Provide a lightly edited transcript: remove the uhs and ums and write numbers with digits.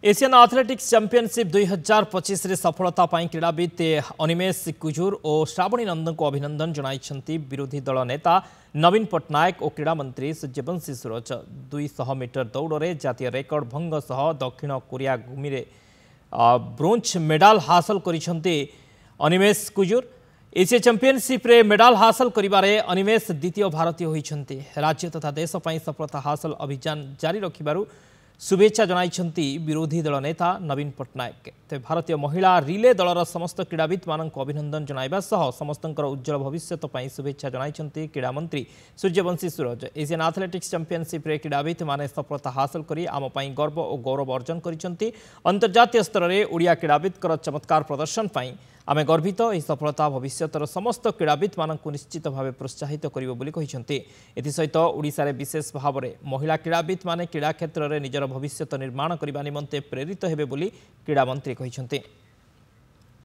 Asian athletics championship 2025 रे सफलता पाई क्रीड़ाविद अनिमेष कुजूर और श्रावणी नंदन को अभिनंदन जनाइछंती विरोधी दल नेता नवीन पट्टनायक और क्रीड़ा मंत्री सूर्यवंशी सूरज 200 मीटर दौड़ जातीय रेकर्ड भंग सह दक्षिण कोरिया भूमि रे ब्रोंज मेडाल हासिल करिछंती अनिमेष कुजूर। एशिया चैंपियनशिप रे मेडाल हासिल करिबारे अनिमेष द्वितीय भारतीय होइछंती। राज्य तथा देश पई सफलता हासिल अभियान जारी रखिबारु शुभेच्छा जनाइछंती विरोधी दल नेता नवीन पट्टनायक। ते भारतीय महिला रिले दलर समस्त क्रीड़ाविद मानक अभिनंदन जनाइबा सह समस्तंकर उज्जवल भविष्यत पई शुभेच्छा जनाइछंती क्रीड़ा मंत्री सूर्यवंशी सूरज। एशियन एथलेटिक्स चैंपियनशिप रे क्रीड़ाविद माने सफलता हासिल करी आम पई गर्व और गौरव अर्जन करिछंती। अंतर्जातीय स्तर रे ओडिया क्रीड़ाविदकर चमत्कार प्रदर्शन पई आमे गर्वित। यह सफलता भविष्यतर समस्त क्रीड़ाविद मानक निश्चित भाव प्रोत्साहित करिवो बोली कहिसंती। एथिसहित ओडिशा रे विशेष भाव में महिला क्रीड़ाविद माने क्रीड़ा क्षेत्र में निजर भविष्यत निर्माण करने निमंते प्रेरित हेबे बोली क्रीड़ा मंत्री कहिसंती।